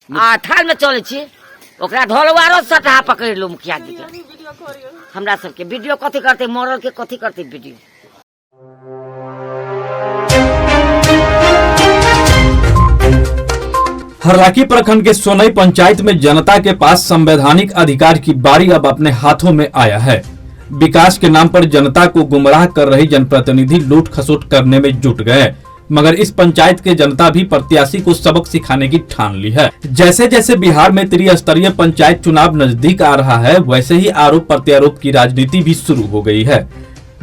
थाल में चले छी ओकरा ढोलवारो सटहा पकड़ लो मुखिया जी के हमरा सबके वीडियो कथी करते मरल के कथी करते वीडियो। हरलाखी प्रखंड के सोनई पंचायत में जनता के पास संवैधानिक अधिकार की बारी अब अपने हाथों में आया है। विकास के नाम पर जनता को गुमराह कर रही जनप्रतिनिधि लूट खसोट करने में जुट गए, मगर इस पंचायत के जनता भी प्रत्याशी को सबक सिखाने की ठान ली है। जैसे जैसे बिहार में त्रिस्तरीय पंचायत चुनाव नजदीक आ रहा है, वैसे ही आरोप प्रत्यारोप की राजनीति भी शुरू हो गई है।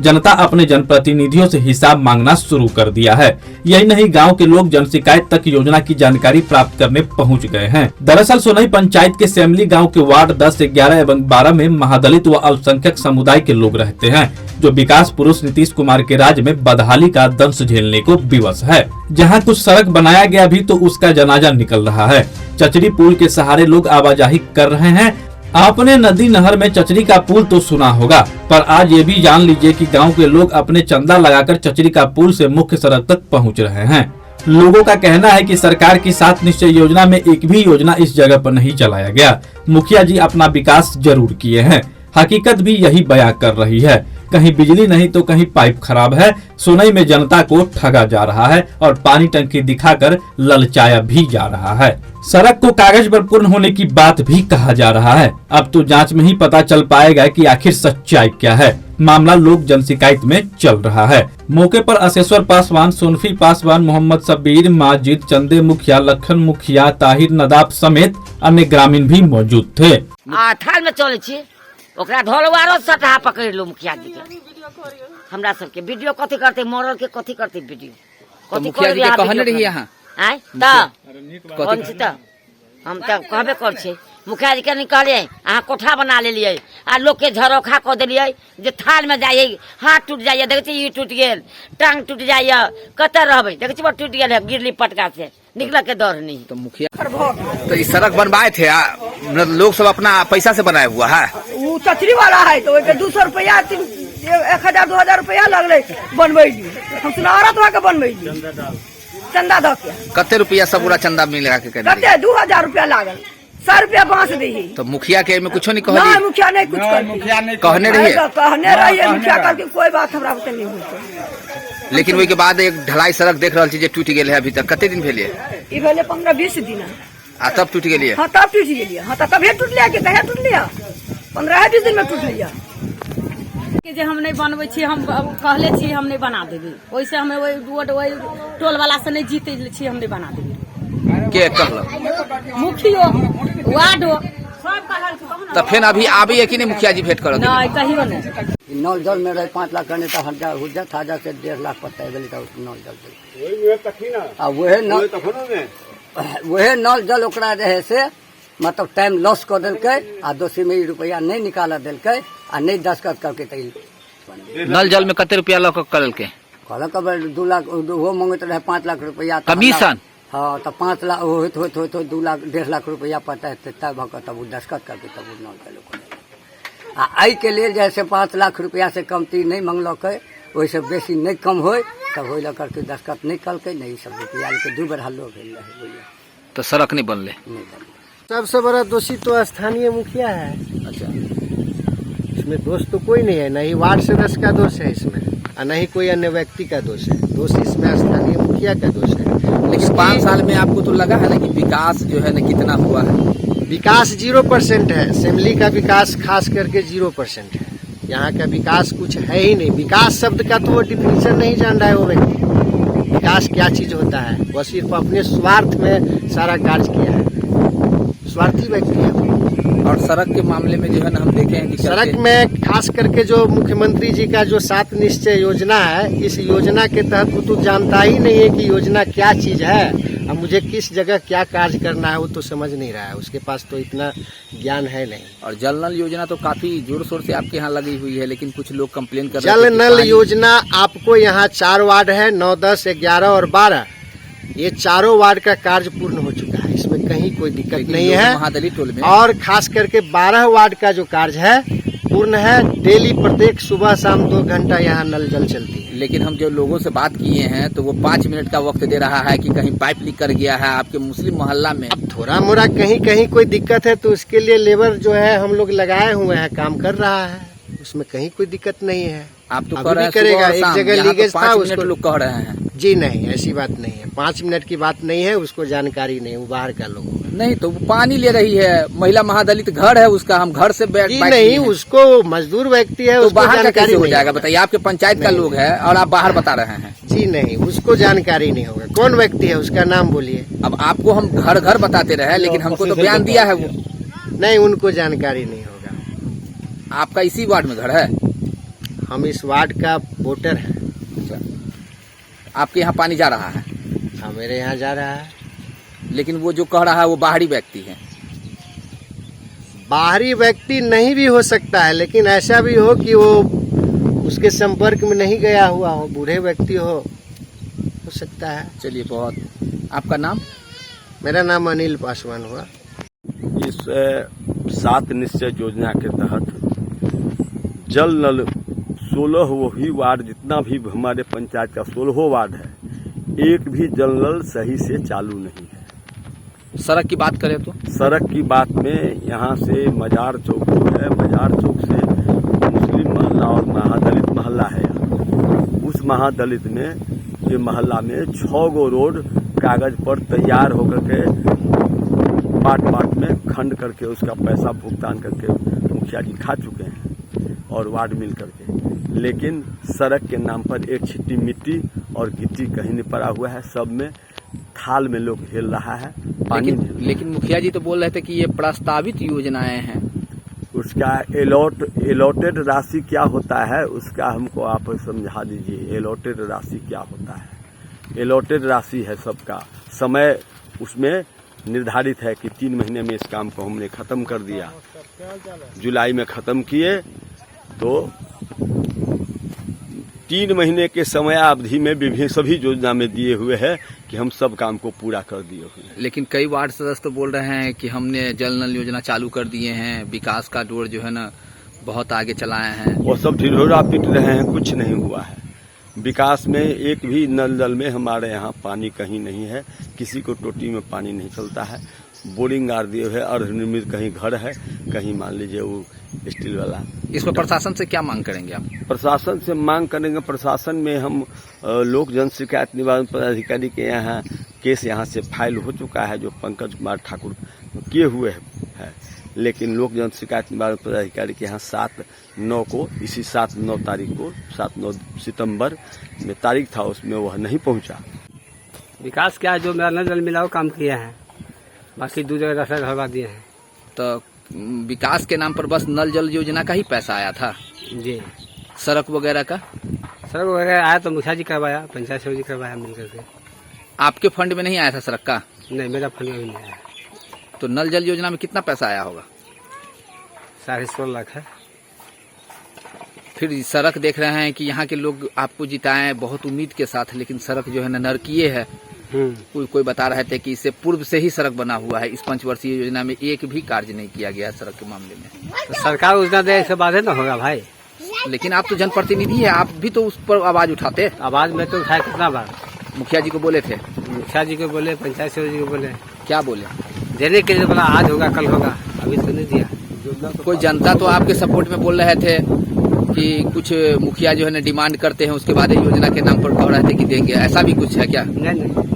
जनता अपने जनप्रतिनिधियों से हिसाब मांगना शुरू कर दिया है। यही नहीं, गांव के लोग जन शिकायत तक योजना की जानकारी प्राप्त करने पहुंच गए हैं। दरअसल सोनई पंचायत के सेमली गांव के वार्ड 10, 11 एवं 12 में महादलित व अल्पसंख्यक समुदाय के लोग रहते हैं, जो विकास पुरुष नीतीश कुमार के राज में बदहाली का दंश झेलने को विवश है। जहाँ कुछ सड़क बनाया गया भी तो उसका जनाजा निकल रहा है। चचरी पुल के सहारे लोग आवाजाही कर रहे हैं। आपने नदी नहर में चचरी का पुल तो सुना होगा, पर आज ये भी जान लीजिए कि गांव के लोग अपने चंदा लगाकर चचरी का पुल से मुख्य सड़क तक पहुंच रहे हैं। लोगों का कहना है कि सरकार की 7 निश्चय योजना में एक भी योजना इस जगह पर नहीं चलाया गया। मुखिया जी अपना विकास जरूर किए हैं, हकीकत भी यही बयां कर रही है। कहीं बिजली नहीं तो कहीं पाइप खराब है। सोनई में जनता को ठगा जा रहा है और पानी टंकी दिखाकर ललचाया भी जा रहा है। सड़क को कागज पर पूर्ण होने की बात भी कहा जा रहा है। अब तो जांच में ही पता चल पाएगा कि आखिर सच्चाई क्या है। मामला लोक जन शिकायत में चल रहा है। मौके पर अशेश्वर पासवान, सोनफी पासवान, मोहम्मद सबीर, माजिद, चंदे मुखिया, लखन मुखिया, ताहिर नदाब समेत अन्य ग्रामीण भी मौजूद थे। थाल में चले छी ओकरा ढोलवारो सटहा पकड़ लो मुखिया जी के हमरा सबके वीडियो कथी करते मरल के कथी करते वीडियो कथी कर रही कहने रही यहाँ आय कौन छी त हम त कहबे कर छी मुखिया जी के निकले अहाँ कोठा बना लेलिए आ लोग के झरोखा क देलिए जे थाल में जाइए हाथ टूट जाइए, देखे छी ई टूट गेल, टांग टूट जाइए, कते रहबे देखे छी टूट गेल है गिरली पटका से निकला के दौर नहीं। तो मुखिया तो इस सड़क बनवाए थे लोग सब अपना पैसा से बनाया हुआ है। वो चचरी वाला है तो 200 रुपया 1000 2000 रुपया लगले बनवे हम सुनारत वहाँ के बनवे चंदा द के कते रुपया सब पूरा चंदा मिला के कते 2000 रुपया लागल 100 रुपया बांस दी। तो मुखिया के में कुछ नहीं कहली? मुखिया नहीं कुछ कहने रही मुखिया करके कोई बात हमरा बते नहीं हुई। लेकिन वही के बाद एक ढलाई सड़क देख रहा चीज टूट गई है। अभी तक कते दिन भेलिए? ई भेले 15-20 दिन। तब टूट गई? हाँ तब टूट गई। हाँ तो कभी टूट लिया कि कहे टूट लिया 15-20 दिन में टूट लिया। जे हम नहीं बनवे छी हम कहले छी हम नहीं बना देबे, ओइसे हमें वही रोड वही टोल वाला से नहीं जीते छी हम नहीं बना देबे। के कहल? मुखियो वार्डो तो फिर अभी आबी है कि नहीं मुखिया जी भेंट करो? नहीं कहियो नहीं। नल जल में रहे 5 लाख करने तो 1000 हुज्जत 1000 से 1.5 लाख पता है तो नल जल वह नल जल ओकरा रहे से मतलब टाइम लॉस कर दिलके आ दोषी में रुपया नहीं निकाल दिलके आ नहीं दस्खत करके नल जल में कते रुपया लग कर के कहलक 2 लाख वो मांगते रहे 5 लाख रुपया कमीशन। हाँ तो 5 लाख हो 2 लाख 1.5 लाख रुपया पता है तब तब वो दस्खत करके तब वो नल जल आई के लिए जैसे 5 लाख रुपया से कमती नहीं मांगलक वैसे बेसी नहीं कम हो तब हो लग करके दस्खत नहीं कल के नहीं सब रुपया के 2 बार हल्लो भेल तो सड़क नहीं बनले। सबसे बड़ा दोषी तो स्थानीय मुखिया है। अच्छा, इसमें दोष तो कोई नहीं है, न ही वार्ड सदस्य का दोष है इसमें और न ही कोई अन्य व्यक्ति का दोष है। दोष इसमें स्थानीय मुखिया का दोष है। लेकिन 5 साल में आपको तो लगा है ना कि विकास जो है ना कितना हुआ है? विकास 0% है। सेमली का विकास खास करके 0% है। यहाँ का विकास कुछ है ही नहीं। विकास शब्द का तो वो डिफिनीशन नहीं जान रहा है वो व्यक्ति। विकास क्या चीज होता है? वो सिर्फ अपने स्वार्थ में सारा कार्य किया है, स्वार्थी व्यक्ति है। और सड़क के मामले में जो है ना हम देखे हैं कि सड़क में खास करके जो मुख्यमंत्री जी का जो 7 निश्चय योजना है, इस योजना के तहत वो तो जानता ही नहीं है कि योजना क्या चीज है और मुझे किस जगह क्या कार्य करना है वो तो समझ नहीं रहा है। उसके पास तो इतना ज्ञान है नहीं। और जल नल योजना तो काफी जोर शोर से आपके यहाँ लगी हुई है, लेकिन कुछ लोग कंप्लेन कर रहे हैं। जल नल योजना आपको यहाँ 4 वार्ड है, 9, 10, 11 और 12। ये चारों वार्ड का कार्य पूर्ण हो चुका है, इसमें कहीं कोई दिक्कत नहीं है। महादलित टोल में और खास करके 12 वार्ड का जो कार्य है पूर्ण है। डेली प्रत्येक सुबह शाम 2 घंटा यहाँ नल जल चलती है। लेकिन हम जो लोगों से बात किए हैं तो वो 5 मिनट का वक्त दे रहा है कि कहीं पाइप लीक कर गया है आपके मुस्लिम मोहल्ला में। अब थोड़ा मोड़ा कहीं कहीं कोई दिक्कत है तो उसके लिए लेबर जो है हम लोग लगाए हुए हैं, काम कर रहा है, उसमें कहीं कोई दिक्कत नहीं है। आप तो अभी कह रहे भी हैं करेगा, सुबह और एक शाम, जगह यहाँ तो लीकेज 5 था मिनट उसको। लोग कह रहे हैं। जी नहीं, ऐसी बात नहीं है, 5 मिनट की बात नहीं है, उसको जानकारी नहीं, वो बाहर का लोग नहीं तो वो पानी ले रही है, महिला महादलित घर है उसका, हम घर से बैठ जी नहीं, उसको मजदूर व्यक्ति है, तो उसको बाहर का जानकारी कैसे हो नहीं जाएगा होगा। बताइए। आपके पंचायत का नहीं, लोग है और आप बाहर बता रहे हैं। जी नहीं, उसको जानकारी नहीं होगा। कौन व्यक्ति है, उसका नाम बोलिए। अब आपको हम घर घर बताते रहे लेकिन हमको तो बयान दिया है वो। नहीं, उनको जानकारी नहीं होगा। आपका इसी वार्ड में घर है? हम इस वार्ड का वोटर है। आपके यहाँ पानी जा रहा है? हाँ, मेरे यहाँ जा रहा है। लेकिन वो जो कह रहा है वो बाहरी व्यक्ति है। बाहरी व्यक्ति नहीं भी हो सकता है, लेकिन ऐसा भी हो कि वो उसके संपर्क में नहीं गया हुआ हो, बूढ़े व्यक्ति हो सकता है। चलिए, बहुत। आपका नाम? मेरा नाम अनिल पासवान हुआ। इस 7 निश्चय योजना के तहत जल नल 16 वही वार्ड, जितना भी हमारे पंचायत का 16 वार्ड है, एक भी जल नल सही से चालू नहीं है। सड़क की बात करें तो सड़क की बात में यहाँ से मजार चौक जो है, मजार चौक से मुस्लिम मोहल्ला और महादलित मोहल्ला है, उस महादलित में ये मोहल्ला में 6 गो रोड कागज पर तैयार होकर के पार्ट में खंड करके उसका पैसा भुगतान करके मुखिया जी खा चुके हैं और वार्ड मिल करके, लेकिन सड़क के नाम पर एक छिट्टी मिट्टी और गिट्टी कहीं नहीं पड़ा हुआ है। सब में थाल में लोग हिल रहा है, पानी लेकिन मुखिया जी तो बोल रहे थे कि ये प्रस्तावित योजनाएं हैं। उसका एलॉटेड राशि क्या होता है उसका हमको आप समझा दीजिए। एलॉटेड राशि क्या होता है? एलॉटेड राशि है सबका, समय उसमें निर्धारित है कि 3 महीने में इस काम को हमने खत्म कर दिया। जुलाई में खत्म किए तो 3 महीने के समय अवधि में विभिन्न सभी योजना में दिए हुए हैं कि हम सब काम को पूरा कर दिए हुए हैं। लेकिन कई वार्ड सदस्य तो बोल रहे हैं कि हमने जल नल योजना चालू कर दिए हैं, विकास का दौर जो है ना बहुत आगे चलाए हैं। वो सब ढिढोरा पीट रहे हैं, कुछ नहीं हुआ है। विकास में एक भी नल जल में हमारे यहाँ पानी कहीं नहीं है, किसी को टोटी में पानी नहीं चलता है। बोरिंग गाड़ दिए हुए अर्धनिर्मित कहीं घर है, कहीं मान लीजिए वो स्टील वाला। इस पर प्रशासन से क्या मांग करेंगे आप? प्रशासन से मांग करेंगे, प्रशासन में हम लोक जन शिकायत निवारण पदाधिकारी के यहाँ केस यहाँ से फाइल हो चुका है जो पंकज कुमार ठाकुर किए हुए है, लेकिन लोक जन शिकायत निवारण पदाधिकारी के यहाँ 7/9 को, इसी 7/9 तारीख को, 7/9 सितंबर में तारीख था, उसमें वह नहीं पहुंचा। विकास क्या है, जो मेरा नल जल मिला वो काम किया है, बाकी 2 जगह रास्ता घरवा दिए हैं। तो विकास के नाम पर बस नल जल योजना का ही पैसा आया था? जी। सड़क वगैरह का? सड़क वगैरह आया तो मुखिया जी करवाया, पंचायत समिति जी करवाया मिल करके। आपके फंड में नहीं आया था सड़क का? नहीं, मेरा फंड में भी नहीं आया। तो नल जल योजना में कितना पैसा आया होगा? 16.5 लाख है। फिर सड़क देख रहे हैं कि यहाँ के लोग आपको जिताए बहुत उम्मीद के साथ, लेकिन सड़क जो है ना नरकीय है। कोई बता रहे थे कि इससे पूर्व से ही सड़क बना हुआ है, इस 5 वर्षीय योजना में एक भी कार्य नहीं किया गया है सड़क के मामले में। तो सरकार योजना दे, इससे बाधे ना होगा भाई। लेकिन आप तो जनप्रतिनिधि है, आप भी तो उस पर आवाज उठाते। आवाज में तो उठाया कितना बार, मुखिया जी को बोले थे? मुखिया जी को बोले, पंचायत समिति जी को बोले। क्या बोले? देने के लिए बोला आज होगा कल होगा, अभी तो नहीं दिया। कोई जनता तो आपके सपोर्ट में बोल रहे थे कि कुछ मुखिया जो है ना डिमांड करते हैं, उसके बाद योजना के नाम पर कह रहे थे कि देंगे, ऐसा भी कुछ है क्या? नहीं,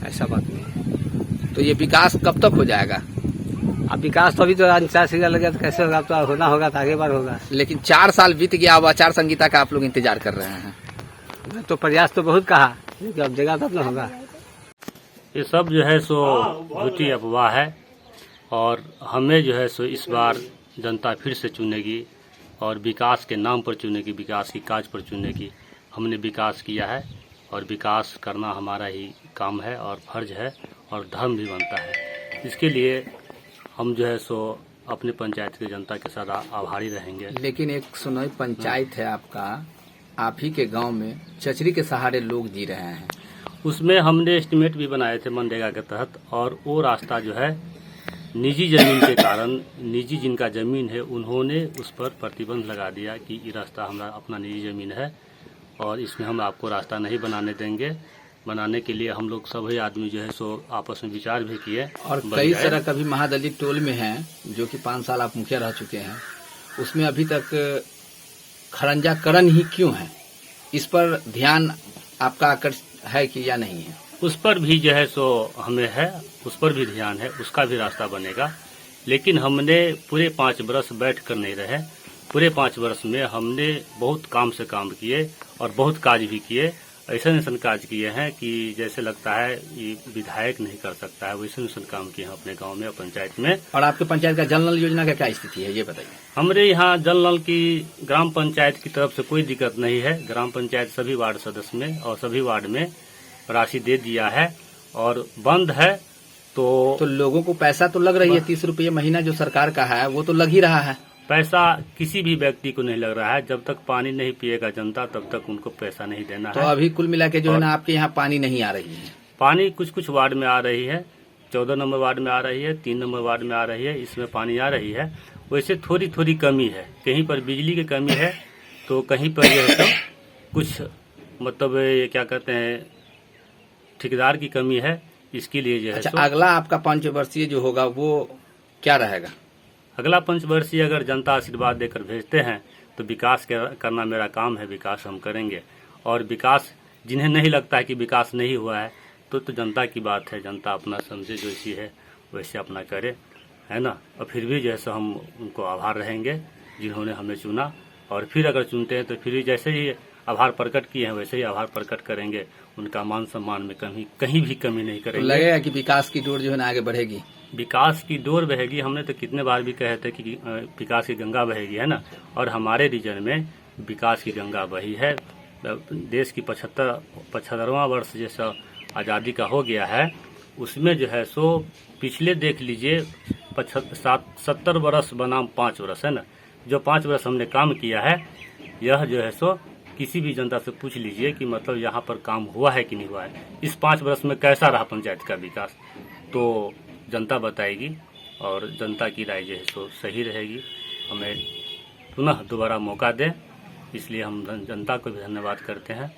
ऐसा बात नहीं। तो ये विकास कब तक हो जाएगा? अब विकास तो अभी तो 4 साल लगे तो कैसे होगा, तो होना होगा तो आगे बार होगा। लेकिन 4 साल बीत गया, अब आचार संहिता का आप लोग इंतजार कर रहे हैं। तो प्रयास तो बहुत कहा, लेकिन अब जगह तब ना होगा। ये सब जो है सो झूठी अफवाह है, और हमें जो है सो इस बार जनता फिर से चुनेगी और विकास के नाम पर चुनेगी, विकास की काज पर चुनेगी। हमने विकास किया है और विकास करना हमारा ही काम है और फर्ज है और धर्म भी बनता है। इसके लिए हम जो है सो अपने पंचायत की जनता के साथ आभारी रहेंगे। लेकिन एक सुनोई पंचायत है आपका, आप ही के गांव में चचरी के सहारे लोग जी रहे हैं। उसमें हमने एस्टीमेट भी बनाए थे मनरेगा के तहत, और वो रास्ता जो है निजी जमीन के कारण निजी जिनका जमीन है उन्होंने उस पर प्रतिबंध लगा दिया कि ये रास्ता हमारा अपना निजी जमीन है और इसमें हम आपको रास्ता नहीं बनाने देंगे। बनाने के लिए हम लोग सभी आदमी जो है सो आपस में विचार भी किए और कई सड़क अभी महादलित टोल में हैं जो कि 5 साल आप मुखिया रह चुके हैं, उसमें अभी तक खरंजाकरण ही क्यों है? इस पर ध्यान आपका आकर्षित है कि या नहीं है? उस पर भी जो है सो हमें है, उस पर भी ध्यान है, उसका भी रास्ता बनेगा। लेकिन हमने पूरे 5 वर्ष बैठ कर नहीं रहे। पूरे 5 वर्ष में हमने बहुत काम से काम किए और बहुत काज भी किए। ऐसे काज किए हैं कि जैसे लगता है ये विधायक नहीं कर सकता है, वैसे काम किए हैं अपने गांव में और पंचायत में। और आपके पंचायत का जल नल योजना का क्या स्थिति है ये बताइए? हमारे यहाँ जल नल की ग्राम पंचायत की तरफ से कोई दिक्कत नहीं है। ग्राम पंचायत सभी वार्ड सदस्य में और सभी वार्ड में राशि दे दिया है और बंद है। तो लोगों को पैसा तो लग रही है, 30 रुपये महीना जो सरकार का है वो तो लग ही रहा है। पैसा किसी भी व्यक्ति को नहीं लग रहा है। जब तक पानी नहीं पिएगा जनता तब तक उनको पैसा नहीं देना है। तो अभी कुल मिला के जो है ना आपके यहाँ पानी नहीं आ रही है? पानी कुछ वार्ड में आ रही है, 14 नंबर वार्ड में आ रही है, 3 नंबर वार्ड में आ रही है, इसमें पानी आ रही है। वैसे थोड़ी कमी है, कहीं पर बिजली की कमी है तो कहीं पर जो है कुछ मतलब ये क्या कहते हैं ठेकेदार की कमी है। इसके लिए जो है अच्छा, अगला आपका 5 वर्षीय जो होगा वो क्या रहेगा? अगला 5 वर्षीय अगर जनता आशीर्वाद देकर भेजते हैं तो विकास करना मेरा काम है, विकास हम करेंगे। और विकास जिन्हें नहीं लगता है कि विकास नहीं हुआ है तो जनता की बात है, जनता अपना समझे जैसी है वैसे अपना करे, है ना। और फिर भी जैसे हम उनको आभार रहेंगे जिन्होंने हमें चुना, और फिर अगर चुनते हैं तो फिर जैसे ही आभार प्रकट किए हैं वैसे ही आभार प्रकट करेंगे। उनका मान सम्मान में कहीं भी कमी नहीं करेंगे। तो लगेगा कि विकास की डोर जो है ना आगे बढ़ेगी? विकास की डोर बहेगी। हमने तो कितने बार भी कहे थे कि विकास की गंगा बहेगी, है ना। और हमारे रीजन में विकास की गंगा बही है। देश की 75वां वर्ष जैसा आज़ादी का हो गया है, उसमें जो है सो पिछले देख लीजिए 70 वर्ष बनाम 5 वर्ष, है ना। जो 5 वर्ष हमने काम किया है, यह जो है सो किसी भी जनता से पूछ लीजिए कि मतलब यहाँ पर काम हुआ है कि नहीं हुआ है, इस 5 वर्ष में कैसा रहा पंचायत का विकास, तो जनता बताएगी। और जनता की राय जो है सो सही रहेगी। हमें पुनः दोबारा मौका दें, इसलिए हम जनता को भी धन्यवाद करते हैं।